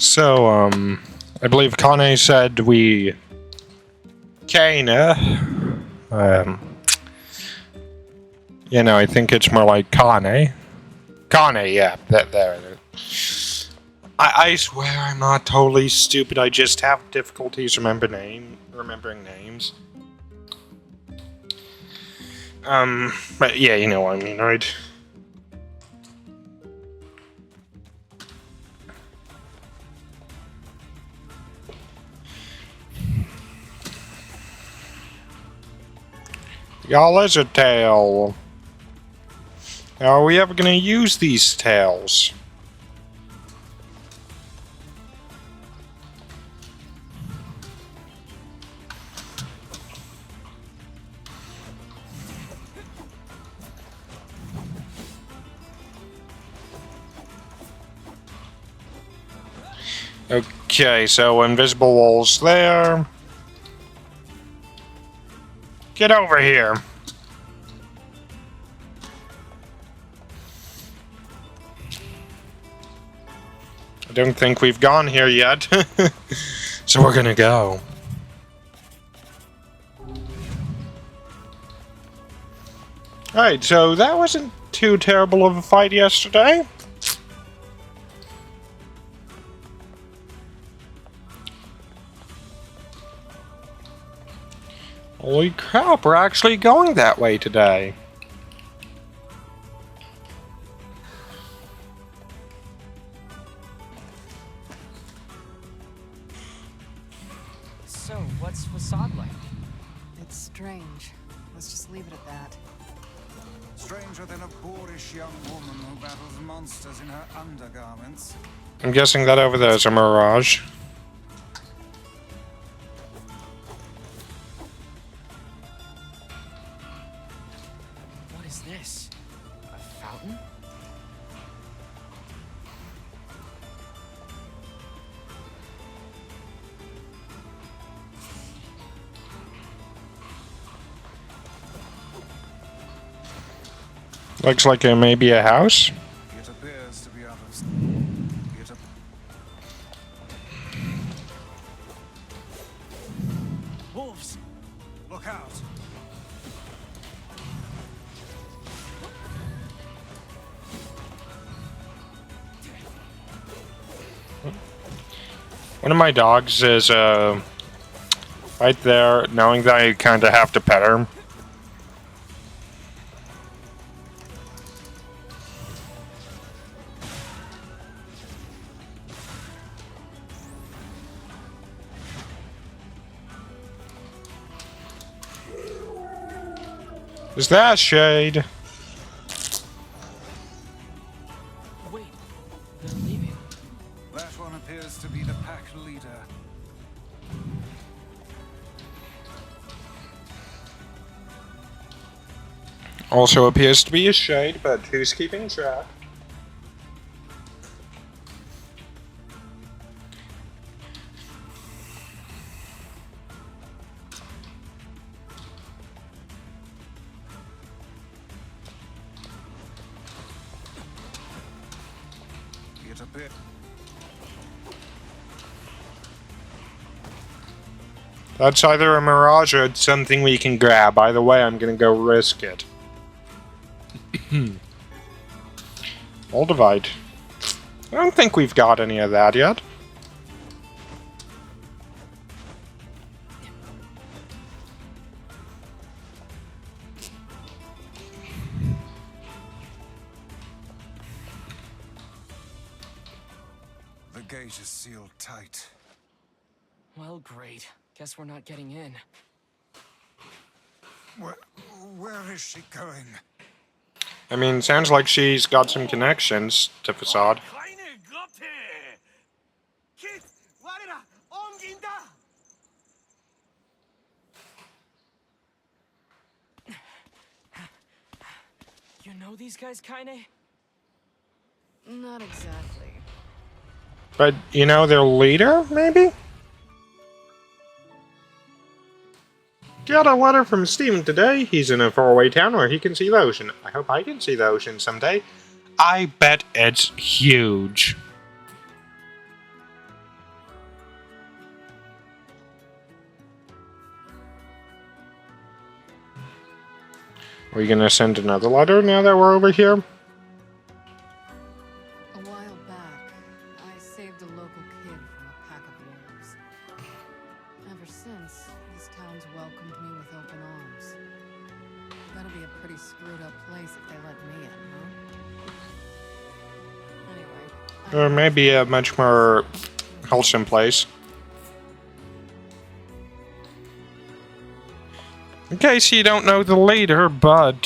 So, I believe Kane said we... you know, I think it's more like Kane. Kane, yeah, there it is. I swear I'm not totally stupid, I just have difficulties remembering names. But yeah, you know what I mean, right? Y'all lizard tail. How are we ever gonna use these tails? Okay, so invisible walls there. Get over here. I don't think we've gone here yet. So we're gonna go. Alright, so that wasn't too terrible of a fight yesterday. Holy crap, we're actually going that way today. So, what's Facade like? It's strange. Let's just leave it at that. Stranger than a boorish young woman who battles monsters in her undergarments. I'm guessing that over there is a mirage. What is this? A fountain? Looks like it may be a house. It appears to be out of... Wolves! Look out! One of my dogs is right there, knowing that I kind of have to pet her. Is that shade? Wait, they're leaving. That one appears to be the pack leader. Also appears to be a shade, but who's keeping track? It appears... That's either a mirage or it's something we can grab. Either way, I'm gonna go risk it. Moldavite. I don't think we've got any of that yet. The gate is sealed tight. Well, great. Guess we're not getting in. Where is she going? I mean, sounds like she's got some connections to Facade. You know these guys, Kaine? Not exactly. But, you know, their leader, maybe? Got a letter from Steven today. He's in a faraway town where he can see the ocean. I hope I can see the ocean someday. I bet it's huge. Are you gonna send another letter now that we're over here? A while back, I saved a local kid from a pack of wolves. Ever since, this town's welcomed me with open arms. That'll be a pretty screwed up place if they let me in, huh? Anyway. Or maybe a much more wholesome place. In case you don't know the leader, but...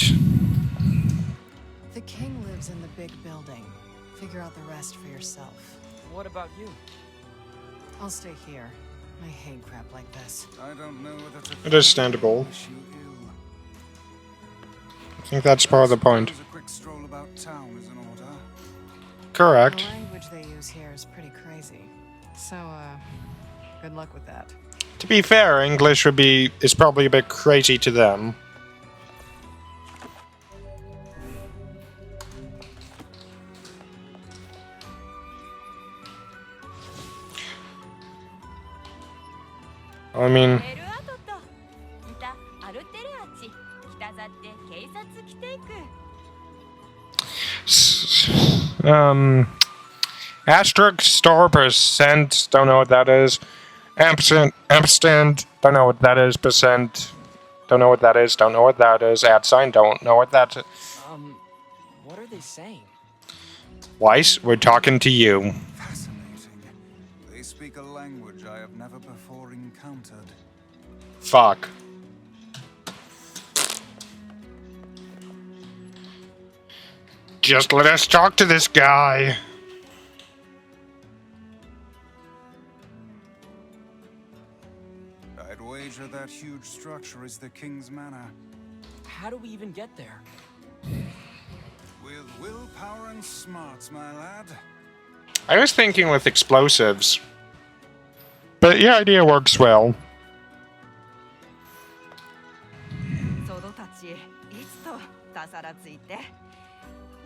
The king lives in the big building. Figure out the rest for yourself. What about you? I'll stay here. I hate crap like this. I don't know whether to Understandable. wish you ill. I think that's part of the point. Suppose a quick stroll about town is in order. Correct. The language they use here is pretty crazy. So, good luck with that. To be fair, English is probably a bit crazy to them. I mean, asterisk, star, percent, don't know what that is. Ampersand, don't know what that is. Percent, don't know what that is. Don't know what that is. At sign, don't know what that is. What are they saying? Weiss, we're talking to you. Fascinating. They speak a language I have never before encountered. Fuck. Just let us talk to this guy. I'd wager that huge structure is the king's manor. How do we even get there? With willpower and smarts, my lad. I was thinking with explosives. But your idea works well.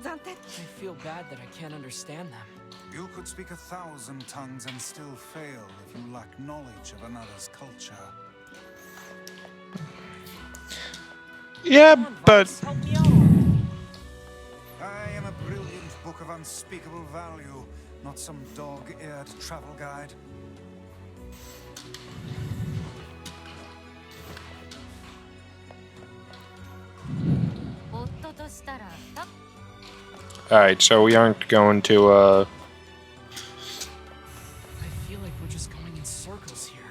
I feel bad that I can't understand them. You could speak 1,000 tongues and still fail if you lack knowledge of another's culture. Yeah, Come on, but Vox, help me out. I am a brilliant book of unspeakable value, not some dog-eared travel guide. alright, so we aren't going to I feel like we're just going in circles here.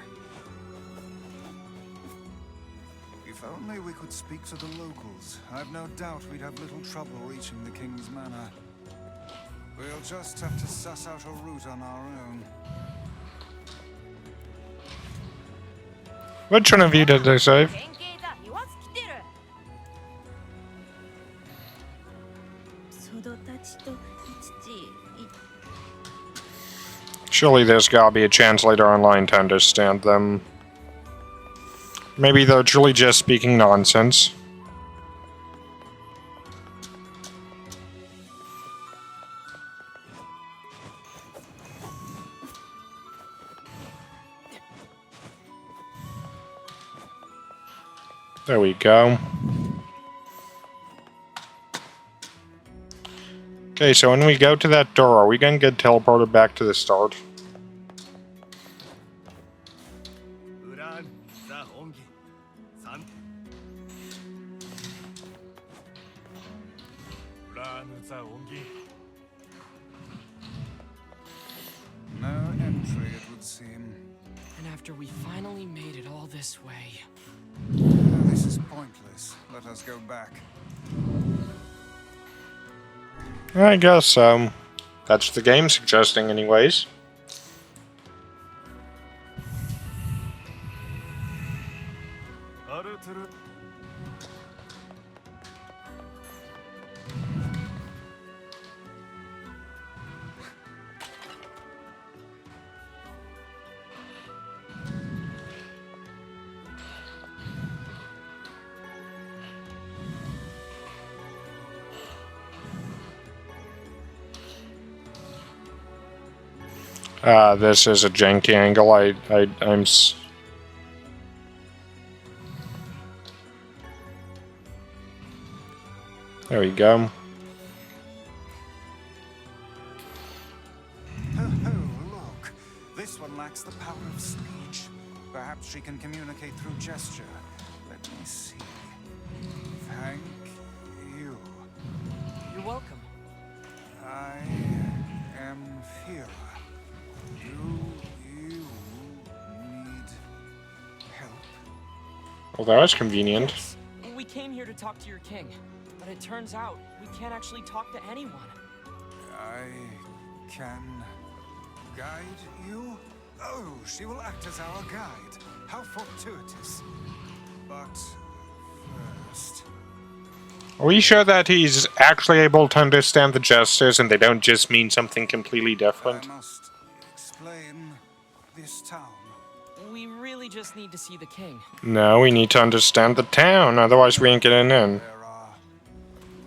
If only we could speak to the locals, I've no doubt we'd have little trouble reaching the king's manor. We'll just have to suss out a route on our own. which one of you did they save? Surely there's gotta be a translator online to understand them. Maybe they're truly just speaking nonsense. There we go. Okay, so when we go to that door, are we gonna get teleported back to the start? No entry, it would seem. And after we finally made it all this way... This is pointless. Let us go back. I guess, that's the game suggesting anyways. This is a janky angle. I'm There we go. Oh, look. This one lacks the power of speech. Perhaps she can communicate through gesture. Let me see. Thank you. You're welcome. I am Fira. You need help? Well, that was convenient. Yes. We came here to talk to your king, but it turns out we can't actually talk to anyone. I can guide you? Oh, she will act as our guide. How fortuitous. But first... Are we sure that he's actually able to understand the gestures and they don't just mean something completely different? I must explain this town. We really just need to see the king. No, we need to understand the town, otherwise we ain't getting in. There are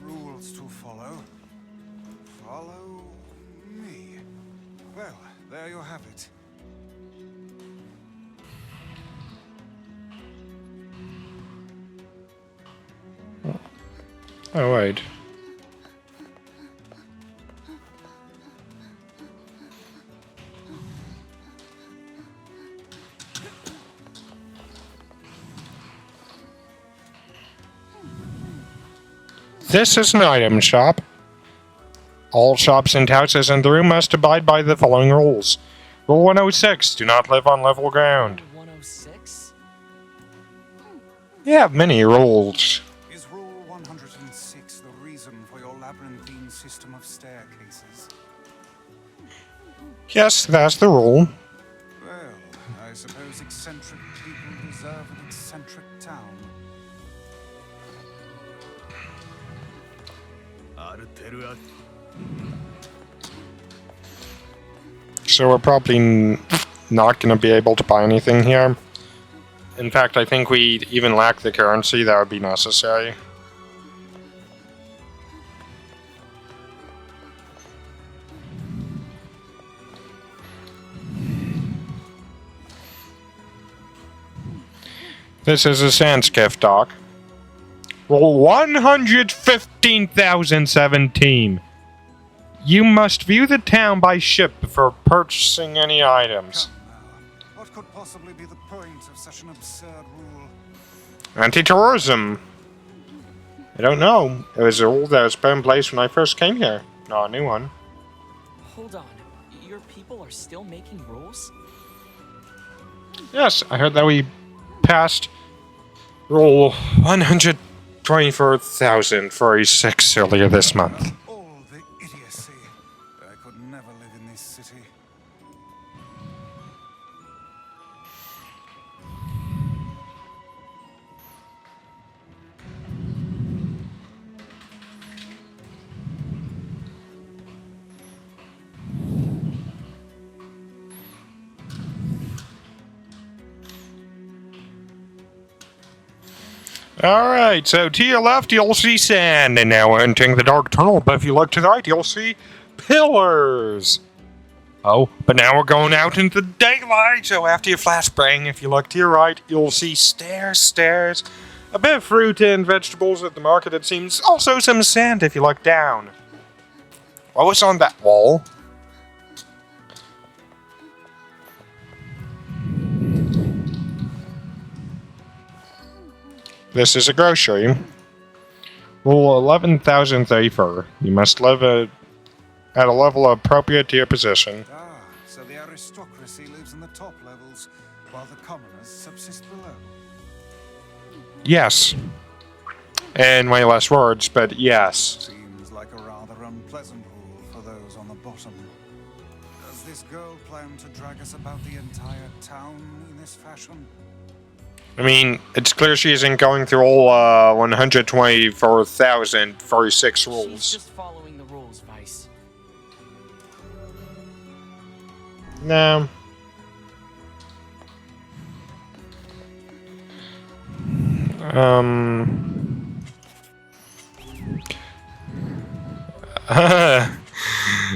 rules to follow. Follow me. Well, there you have it. Oh, wait. This is an item shop. All shops and houses in the room must abide by the following rules. Rule 106, do not live on level ground. 106? You have many rules. Is Rule 106 the reason for your labyrinthine system of staircases? Yes, that's the rule. Well, I suppose eccentric people deserve an eccentric town. So we're probably not going to be able to buy anything here. In fact, I think we even lack the currency that would be necessary. This is a Sandscape dock. Roll 115,017. You must view the town by ship before purchasing any items. Come now. What could possibly be the point of such an absurd rule? Anti-tourism. I don't know. It was a rule that was put in place when I first came here. Not a new one. Hold on. Your people are still making rules? Yes, I heard that we passed Rule 124,046 earlier this month. All the idiocy. I could never live in this city. Alright, so to your left you'll see sand, and now we're entering the dark tunnel, but if you look to the right you'll see pillars. Oh, but now we're going out into the daylight, so after your flash bang, if you look to your right, you'll see stairs, a bit of fruit and vegetables at the market it seems, also some sand if you look down. What was on that wall? This is a grocery. Rule 11,034. You must live at a level appropriate to your position. Ah, so the aristocracy lives in the top levels, while the commoners subsist below. Yes. In way less words, but yes. Seems like a rather unpleasant rule for those on the bottom. Does this girl plan to drag us about the entire town in this fashion? I mean, it's clear she isn't going through all 124,046 She's rules. just following the rules, Vice. No.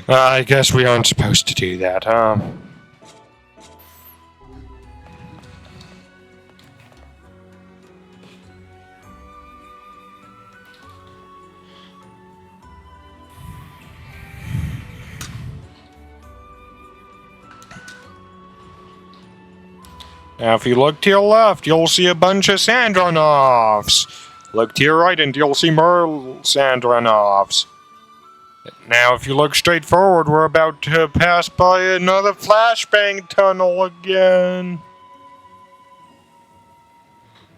I guess we aren't supposed to do that, huh? Now, if you look to your left, you'll see a bunch of sand runoffs. Look to your right and you'll see more sand runoffs. Now, if you look straight forward, we're about to pass by another flashbang tunnel again.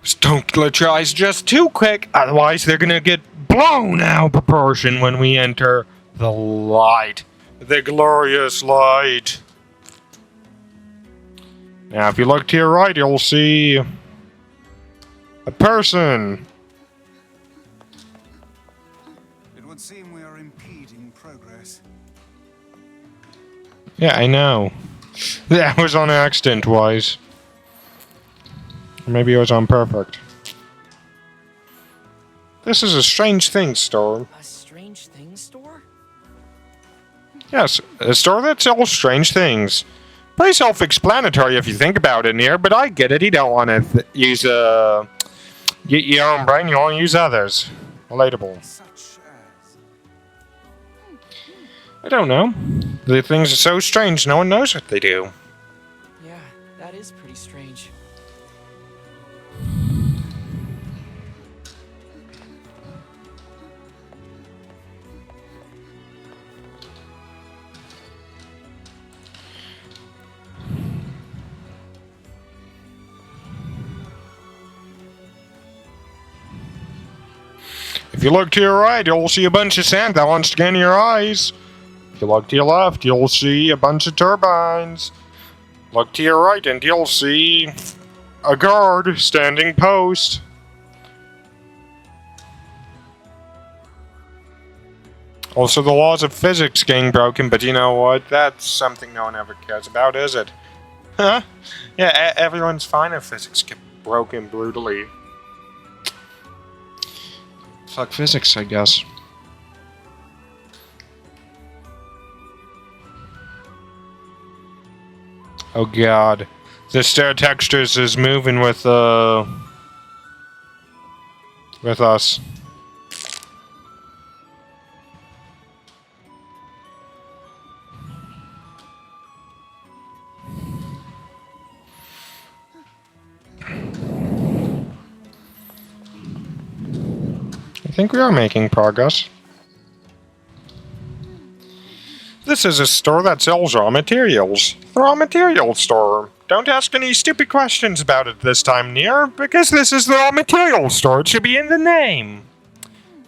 Just don't glitch your eyes just too quick, otherwise they're gonna get blown out of proportion when we enter the light. The glorious light. Now, if you look to your right, you'll see a person. It would seem we are impeding progress. Yeah, I know. That was on accident, Wise. Or maybe it was on perfect. This is a strange things store. A strange things store? Yes, a store that sells strange things. Pretty self-explanatory if you think about it, NieR, but I get it. You don't want to use your own brain, you want to use others. Relatable. Such as... I don't know. The things are so strange, no one knows what they do. Yeah, that is pretty strange. If you look to your right, you'll see a bunch of sand that wants to get in your eyes. If you look to your left, you'll see a bunch of turbines. Look to your right and you'll see a guard standing post. Also, the laws of physics getting broken, but you know what? That's something no one ever cares about, is it? Huh? Yeah, everyone's fine if physics get broken brutally. Fuck physics, I guess. Oh god. The stair textures is moving with us. I think we are making progress. This is a store that sells raw materials. The raw materials store. Don't ask any stupid questions about it this time, NieR, because this is the raw materials store. It should be in the name.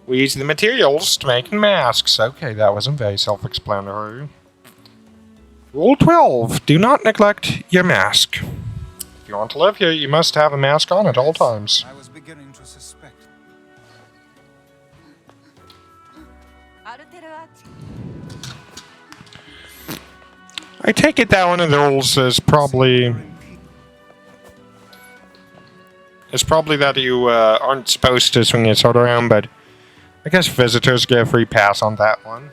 We use the materials to make masks. Okay, that wasn't very self-explanatory. Rule 12. Do not neglect your mask. If you want to live here, you must have a mask on at all times. I was beginning to suspect. I take it that one of the rules is probably that you aren't supposed to swing your sword around, but I guess visitors get a free pass on that one.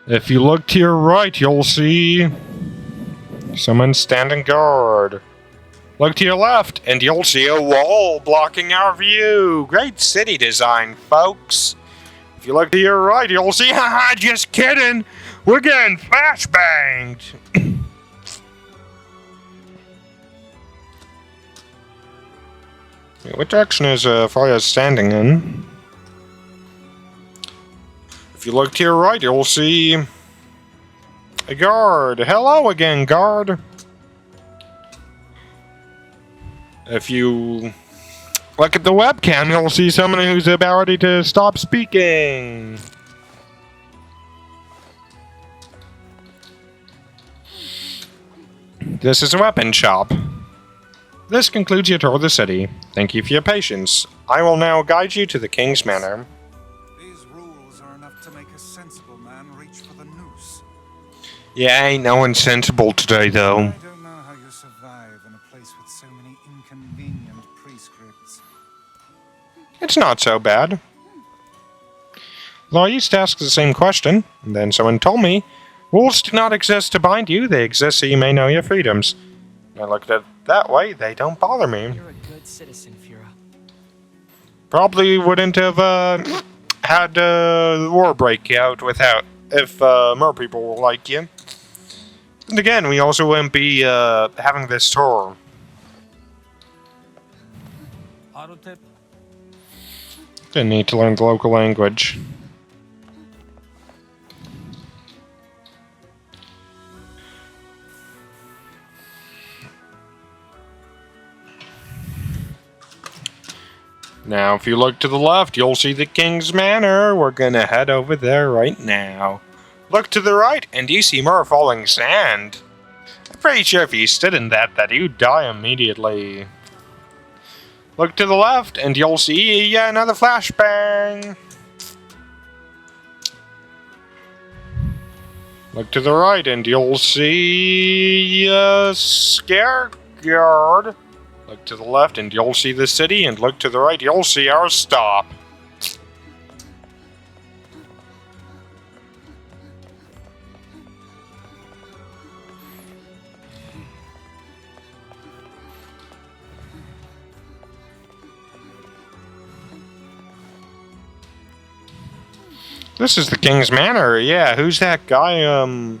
If you look to your right, you'll see someone standing guard. Look to your left, and you'll see a wall blocking our view. Great city design, folks. If you look to your right, you'll see, haha, just kidding. We're getting flashbanged. What direction is Fire standing in? If you look to your right, you'll see a guard. Hello again, guard. If you look at the webcam, you'll see someone who's about ready to stop speaking. This is a weapon shop. This concludes your tour of the city. Thank you for your patience. I will now guide you to the King's Manor. These rules are enough to make a sensible man reach for the noose. Yeah, ain't no one sensible today, though. I don't know how you survive in a place with so many inconvenient prescripts. It's not so bad. Though I used to ask the same question, and then someone told me, rules do not exist to bind you, they exist so you may know your freedoms. And I looked at it that way, they don't bother me. You're a good citizen, Fira. Probably wouldn't have had the war break out if more people were like you. And again, we also wouldn't be having this tour. Didn't need to learn the local language. Now, if you look to the left, you'll see the King's Manor. We're gonna head over there right now. Look to the right, and you see more falling sand. I'm pretty sure if you stood in that you'd die immediately. Look to the left, and you'll see another flashbang. Look to the right, and you'll see a scare guard. Look to the left, and you'll see the city, and look to the right, you'll see our stop. This is the King's Manor. Yeah, who's that guy, who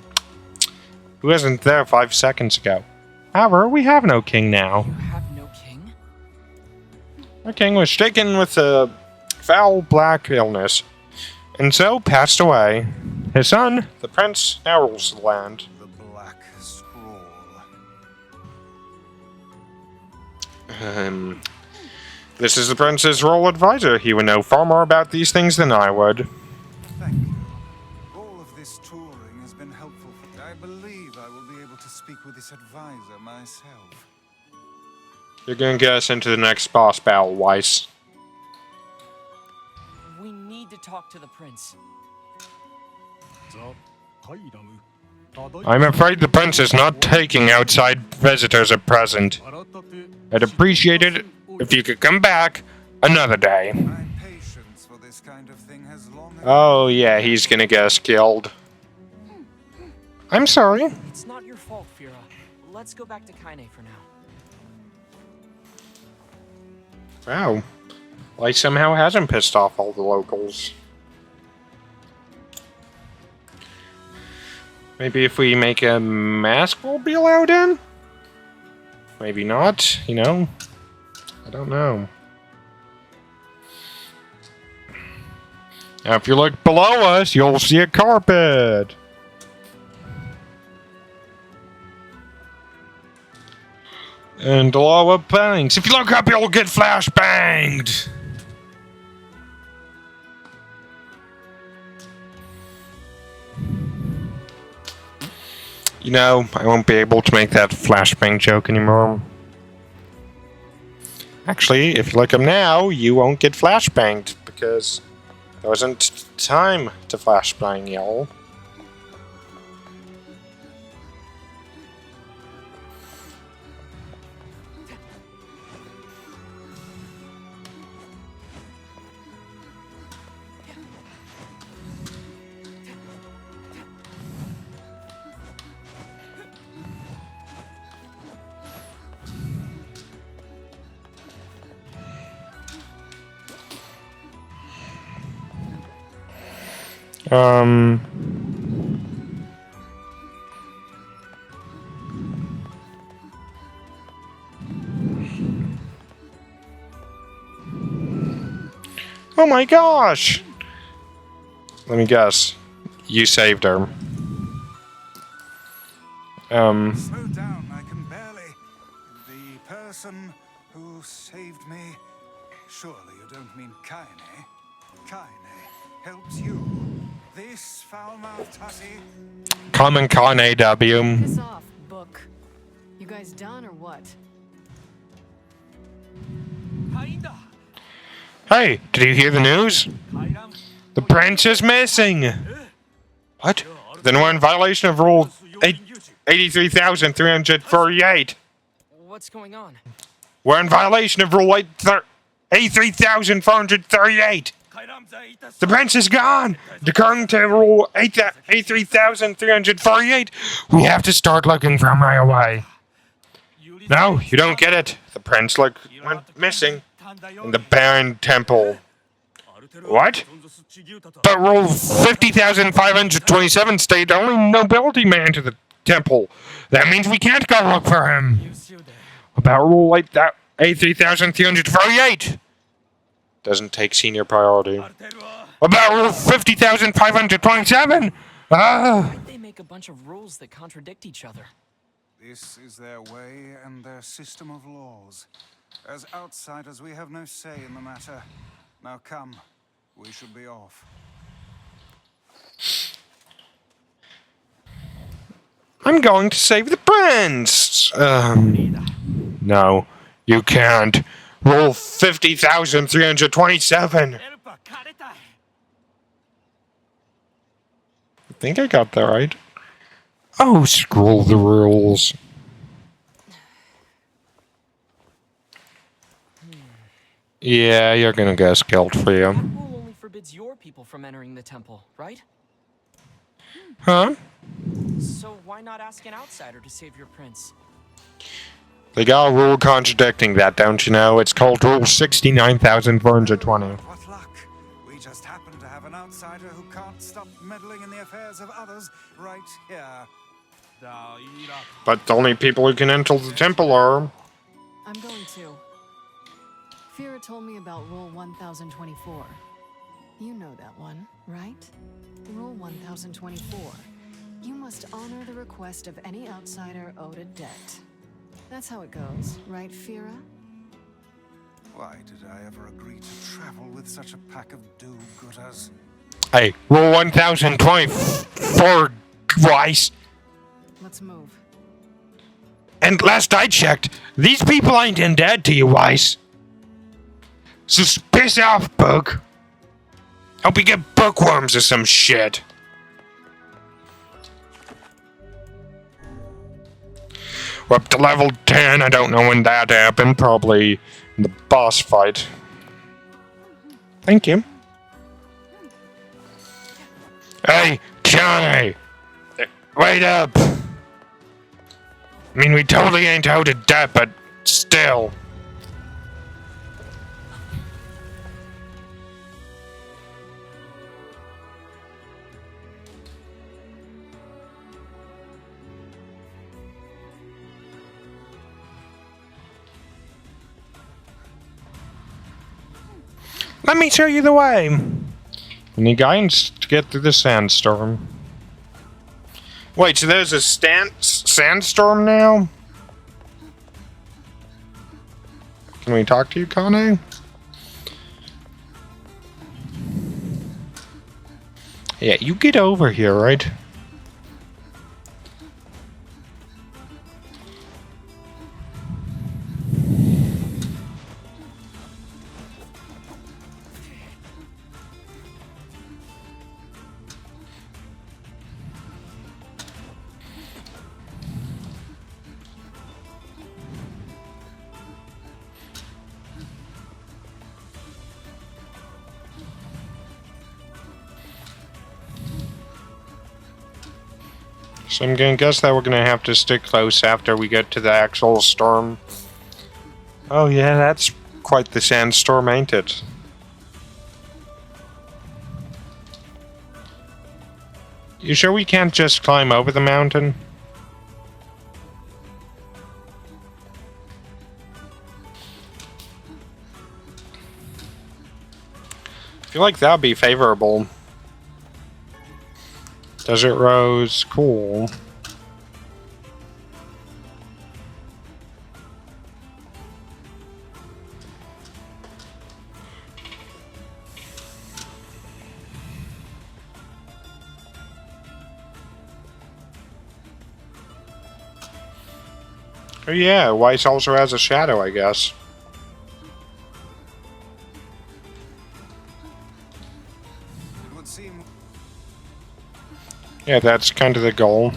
wasn't there 5 seconds ago? However, we have no king now. You have no king? Our king was stricken with a foul black illness, and so passed away. His son, the prince, now rules the land. The Black Scroll. This is the prince's royal advisor. He would know far more about these things than I would. Thank you. All of this touring has been helpful. I believe I will be able to speak with this advisor myself. You're gonna get us into the next boss battle, Weiss. We need to talk to the prince. I'm afraid the prince is not taking outside visitors at present. I'd appreciate it if you could come back another day. My patience for this kind of thing has long... Oh yeah, he's gonna get us killed. I'm sorry. It's not your fault, Fira. Let's go back to Kaine for now. Wow. Like somehow hasn't pissed off all the locals. Maybe if we make a mask, we'll be allowed in? Maybe not, you know? I don't know. Now, if you look below us, you'll see a carpet. And lava bangs. If you look up, you'll get flashbanged. You know, I won't be able to make that flashbang joke anymore. Actually, if you look up now, you won't get flashbanged because there wasn't time to flashbang y'all. Oh my gosh! Let me guess. You saved her. Slow down, I can barely... The person who saved me... Surely you don't mean Kaine? Kaine helps you? This foul-mouthed hussy? Common con AW. Piss off, book. You guys done or what? Hey, did you hear the news? The prince is missing! What? Then we're in violation of Rule 83,348. What's going on? We're in violation of Rule 83,438. The prince is gone! According to Rule 83,348, we have to start looking from right away. No, you don't get it. The prince went missing in the Baron Temple. What? But Rule 50,527 stated only nobility may enter the temple. That means we can't go look for him. About rule 3348. Doesn't take senior priority. About rule 50,527. Why'd they make a bunch of rules that contradict each other? This is their way and their system of laws. As outsiders, we have no say in the matter. Now come, we should be off. I'm going to save the prince. No, you can't. Rule 50,327. I think I got that right. Oh, scroll the rules. Yeah, you're gonna get killed for you. That rule only forbids your people from entering the temple, right? Huh? So why not ask an outsider to save your prince? They got a rule contradicting that, don't you know? It's called Rule 69,420. What luck! We just happen to have an outsider who can't stop meddling in the affairs of others right here. But the only people who can enter the temple are... I'm going to. Fira told me about Rule 1024. You know that one, right? Rule 1024. You must honor the request of any outsider owed a debt. That's how it goes, right, Fira? Why did I ever agree to travel with such a pack of do-gooders? Hey, Rule 1024, Weiss. Let's move. And last I checked, these people ain't undead to you, Weiss. So piss off, Book. Hope you get bookworms or some shit. We're up to level 10. I don't know when that happened. Probably in the boss fight. Thank you. Hey, Johnny! Wait up! I mean, we totally ain't out of debt, but still. Let me show you the way. Any guidance to get through the sandstorm? Wait, so there's a sandstorm now? Can we talk to you, Kane? Yeah, you get over here, right? So I'm gonna guess that we're gonna have to stick close after we get to the actual storm. Oh yeah, that's quite the sandstorm, ain't it? You sure we can't just climb over the mountain? I feel like that'd be favorable. Desert Rose, cool. Oh yeah, Weiss also has a shadow, I guess. It would seem Yeah, that's kind of the goal.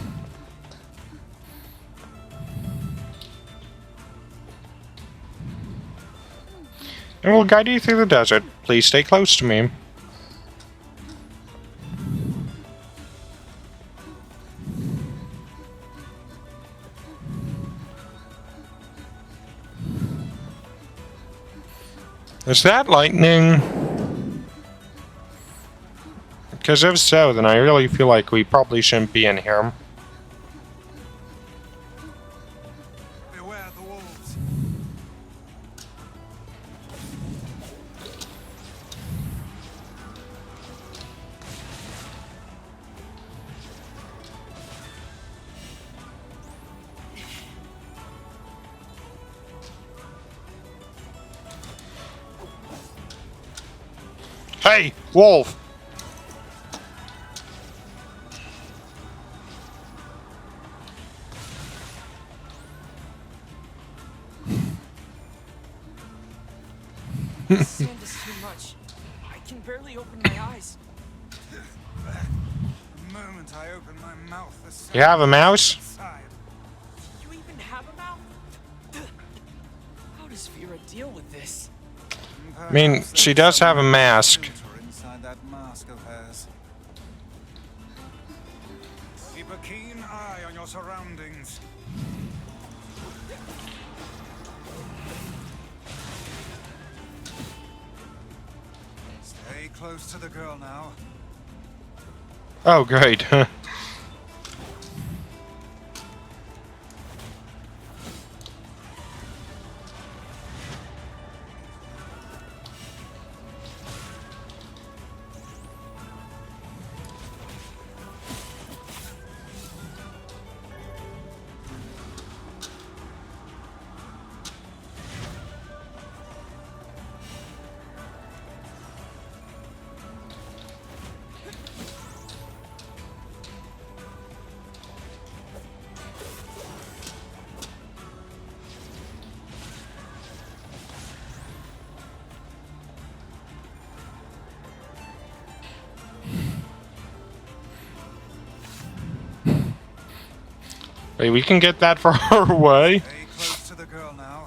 And we'll guide you through the desert. Please stay close to me. Is that lightning? Because if so, then I really feel like we probably shouldn't be in here. Hey, wolf! This sand is too much. I can barely open my eyes. The moment I open my mouth, the sound You have a mouse? inside. You even have a mouth? How does Vera deal with this? I mean, she does have a mask. Inside that mask of hers. Keep a keen eye on your surroundings. Stay close to the girl now. Oh, great. Wait, we can get that far away? Stay close to the girl now.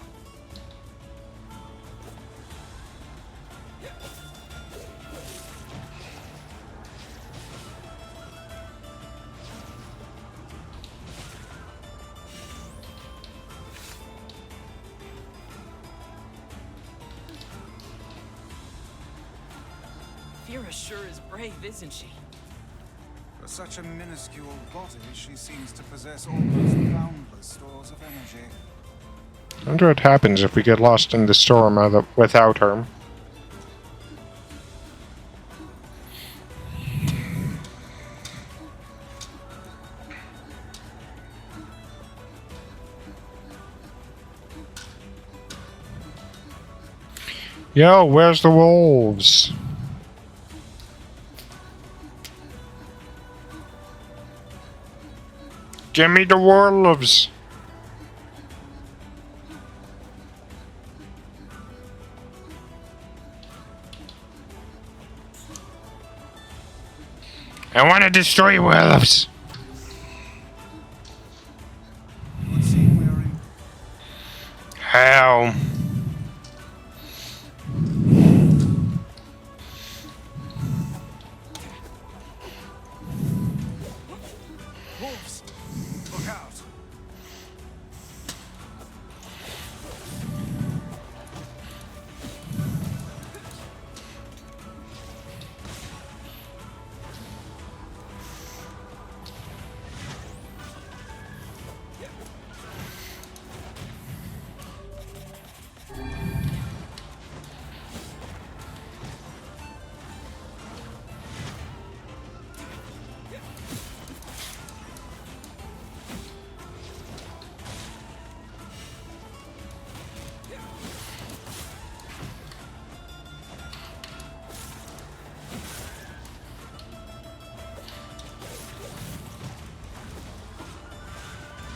Vera sure is brave, isn't she? For such a minuscule body, she seems to possess almost boundless stores of energy. I wonder what happens if we get lost in the storm without her. Yo, where's the wolves? Give me the wolves! I want to destroy wolves! You would seem wearing. How? Wolves! Look out!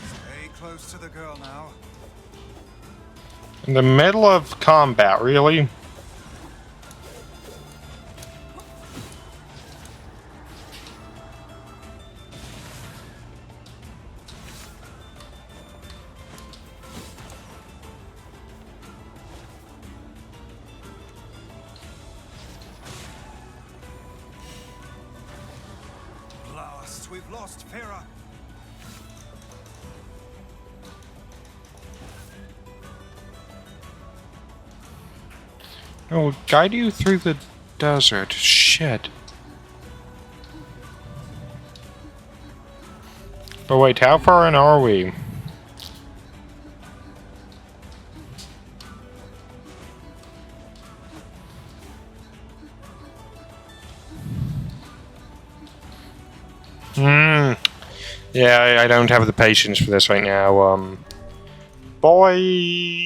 Stay close to the girl now. In the middle of combat, really? Blast! We've lost Vera. Oh, guide you through the desert. Shit. But wait, how far in are we? Yeah, I don't have the patience for this right now. Boy.